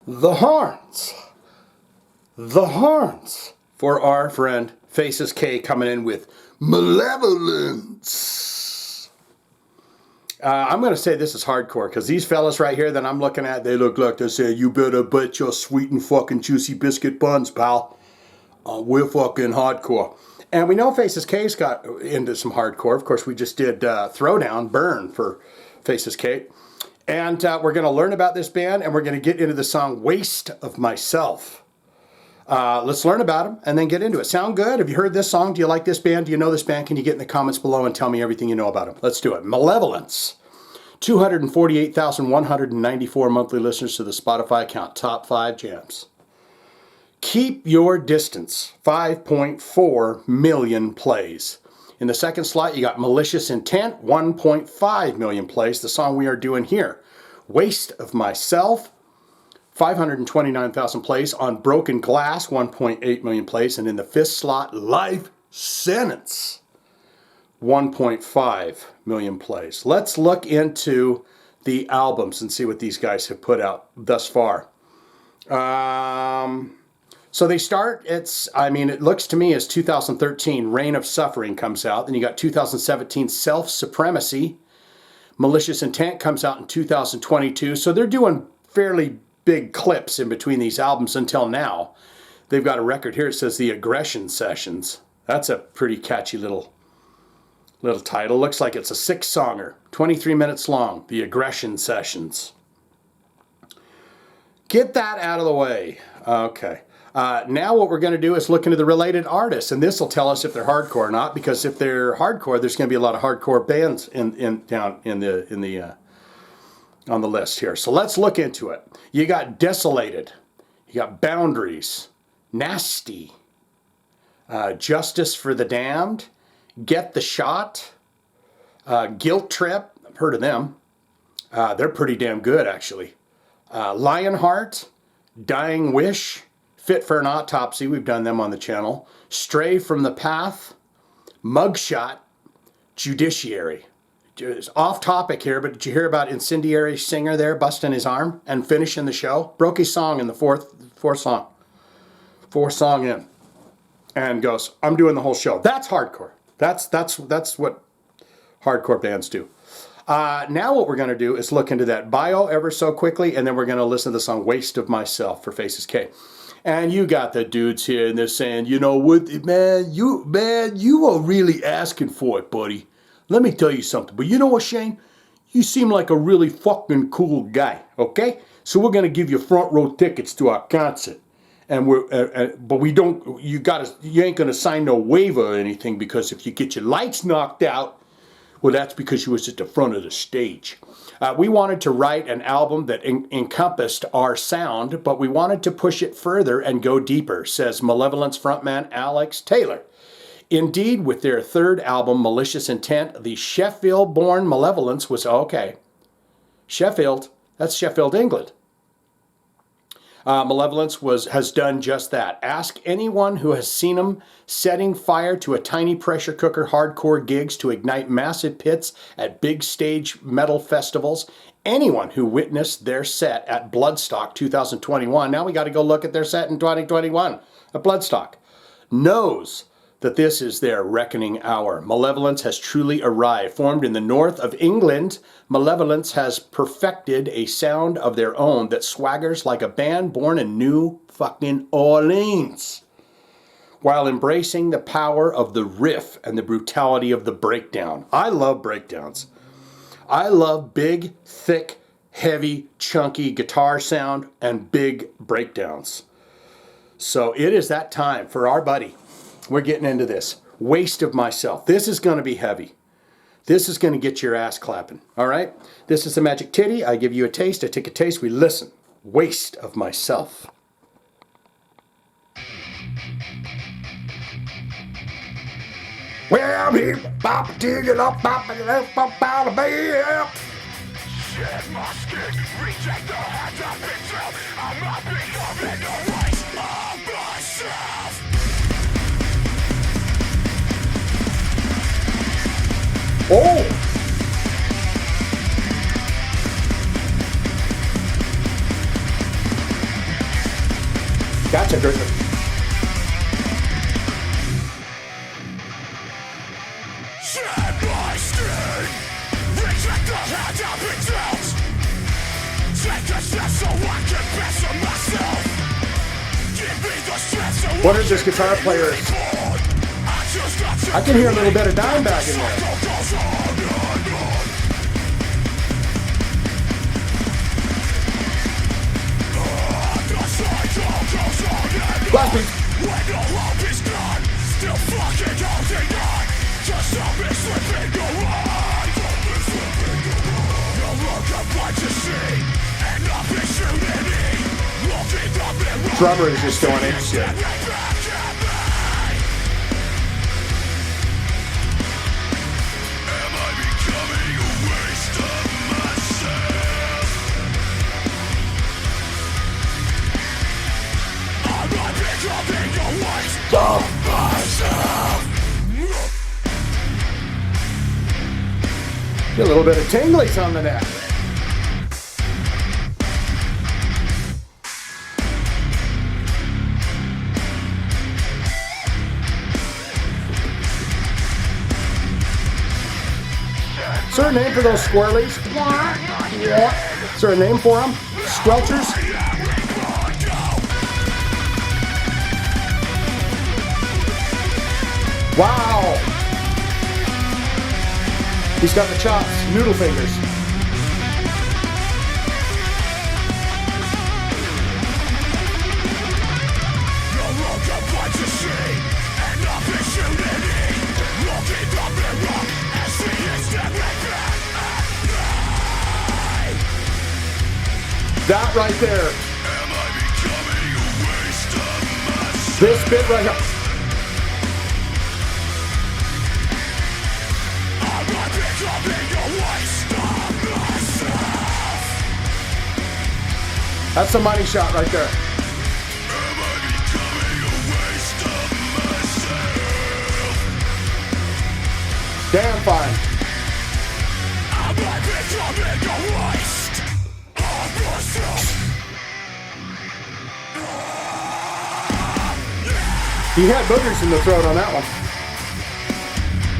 the horns. The horns for our friend Faces K coming in with Malevolence. I'm going to say this is hardcore because these fellas right here that I'm looking at, they look like they're saying, you better bet your sweet and fucking juicy biscuit buns, pal. We're fucking hardcore. And we know Faces K's got into some hardcore. Of course, we just did Throwdown, Burn for Faces K. And we're going to learn about this band, and we're going to get into the song Waste of Myself. Let's learn about them and then get into it. Sound good? Have you heard this song? Do you like this band? Do you know this band? Can you get in the comments below and tell me everything you know about them? Let's do it. Malevolence. 248,194 monthly listeners to the Spotify account. Top 5 jams. Keep Your Distance. 5.4 million plays. In the second slot, you got Malicious Intent. 1.5 million plays. The song we are doing here. Waste of Myself. 529,000 plays. On Broken Glass, 1.8 million plays. And in the fifth slot, Life Sentence, 1.5 million plays. Let's look into the albums and see what these guys have put out thus far. So they start, it looks to me as 2013, Reign of Suffering comes out. Then you got 2017, Self-Supremacy. Malicious Intent comes out in 2022. So they're doing fairly big clips in between these albums until now. They've got a record here. It says The Aggression Sessions. That's a pretty catchy little title. Looks like it's a 6-songer, 23 minutes long. The Aggression Sessions. Get that out of the way. Okay. Now what we're going to do is look into the related artists, and this will tell us if they're hardcore or not. Because if they're hardcore, there's going to be a lot of hardcore bands on the list here. So let's look into it. You got Desolated. You got Boundaries. Nasty. Justice for the Damned. Get the Shot. Guilt Trip. I've heard of them. They're pretty damn good, actually. Lionheart. Dying Wish. Fit for an Autopsy. We've done them on the channel. Stray from the Path. Mugshot. Judiciary. It's off topic here, but did you hear about Incendiary Singer there busting his arm and finishing the show? Broke his song in the fourth song in, and goes, "I'm doing the whole show." That's hardcore. That's what hardcore bands do. Now what we're going to do is look into that bio ever so quickly, and then we're going to listen to the song "Waste of Myself" for Faces K. And you got the dudes here, and they're saying, "You know what, man? You are really asking for it, buddy. Let me tell you something. But you know what, Shane? You seem like a really fucking cool guy, okay? So we're gonna give you front row tickets to our concert, and but we don't. You ain't gonna sign no waiver or anything, because if you get your lights knocked out, well, that's because you was at the front of the stage." We wanted to write an album that encompassed our sound, but we wanted to push it further and go deeper, says Malevolence frontman Alex Taylor. Indeed, with their third album, Malicious Intent, the Sheffield-born Malevolence was, okay, Sheffield, that's Sheffield, England. Malevolence has done just that. Ask anyone who has seen them setting fire to a tiny pressure cooker hardcore gigs to ignite massive pits at big stage metal festivals. Anyone who witnessed their set at Bloodstock 2021, now we got to go look at their set in 2021 at Bloodstock, knows that this is their reckoning hour. Malevolence has truly arrived. Formed in the north of England, Malevolence has perfected a sound of their own that swaggers like a band born in New fucking Orleans, while embracing the power of the riff and the brutality of the breakdown. I love breakdowns. I love big, thick, heavy, chunky guitar sound and big breakdowns. So it is that time for our buddy. We're getting into this. Waste of Myself. This is going to be heavy. This is going to get your ass clapping. All right? This is the Magic Titty. I give you a taste. I take a taste. We listen. Waste of Myself. Well, hip bop, dig it up, bop, it up, bop, out of bed. Shed my skin, reject the hands I've been dealt. I'm not becoming the waste of myself. Oh! Gotcha, Griffin. What is this guitar player? I can hear a little bit of Dimebag in there. Last beat. Drummer is just going in shit. Get a little bit of tinglies on the neck. Is there a name for those squirrelies? Yeah. Is there a name for them? Squelchers? Wow! He's got the chops, noodle fingers. That right there. This bit right here. That's the money shot right there. Damn fine. He had boogers in the throat on that one.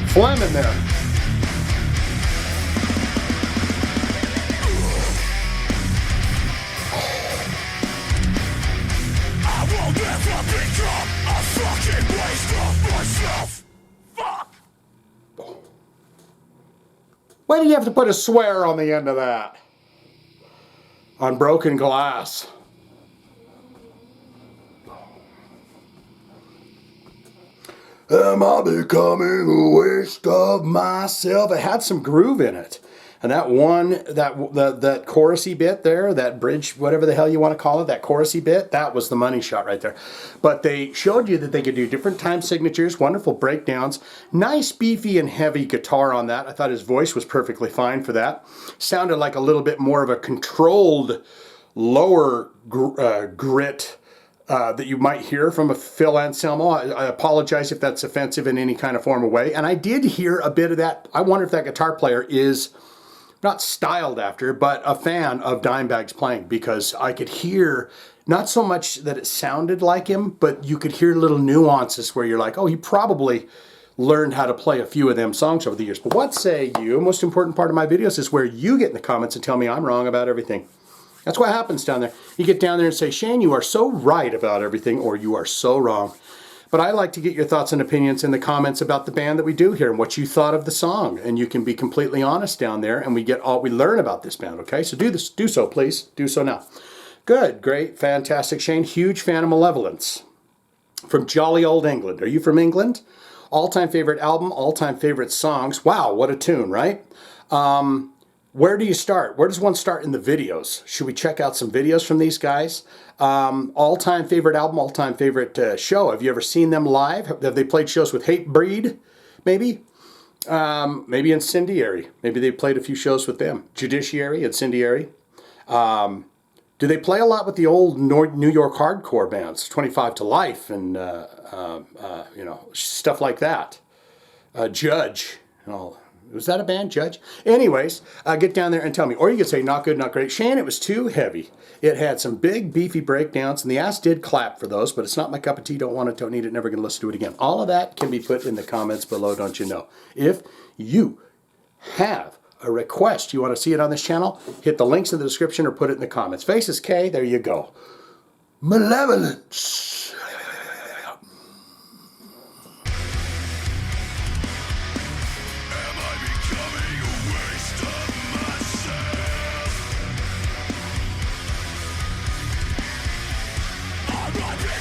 Phlegm in there. Why do you have to put a swear on the end of that? On broken glass. Am I becoming a waste of myself? It had some groove in it. And that one, that chorusy bit there, that bridge, whatever the hell you want to call it, that chorusy bit, that was the money shot right there. But they showed you that they could do different time signatures, wonderful breakdowns, nice beefy and heavy guitar on that. I thought his voice was perfectly fine for that. Sounded like a little bit more of a controlled, lower grit that you might hear from a Phil Anselmo. I apologize if that's offensive in any kind of form or way. And I did hear a bit of that. I wonder if that guitar player is not styled after, but a fan of Dimebag's playing, because I could hear not so much that it sounded like him, but you could hear little nuances where you're like, oh, he probably learned how to play a few of them songs over the years. But what say you? Most important part of my videos is where you get in the comments and tell me I'm wrong about everything. That's what happens down there. You get down there and say, Shane, you are so right about everything, or you are so wrong. But I like to get your thoughts and opinions in the comments about the band that we do here and what you thought of the song. And you can be completely honest down there, and we learn about this band, okay? So do so, please. Do so now. Good, great, fantastic, Shane. Huge fan of Malevolence from jolly old England. Are you from England? All-time favorite album, all-time favorite songs. Wow, what a tune, right? Where do you start? Where does one start in the videos? Should we check out some videos from these guys? All-time favorite album, all-time favorite show. Have you ever seen them live? Have they played shows with Hatebreed, maybe? Maybe Incendiary. Maybe they played a few shows with them. Judiciary, Incendiary. Do they play a lot with the old New York hardcore bands? 25 to Life and, you know, stuff like that. Judge, you know, Was that a band, Judge? Anyways, get down there and tell me. Or you could say, not good, not great. Shane, it was too heavy. It had some big, beefy breakdowns, and the ass did clap for those, but it's not my cup of tea. Don't want it, don't need it, never going to listen to it again. All of that can be put in the comments below, don't you know? If you have a request, you want to see it on this channel, hit the links in the description or put it in the comments. Faces K, there you go. Malevolence.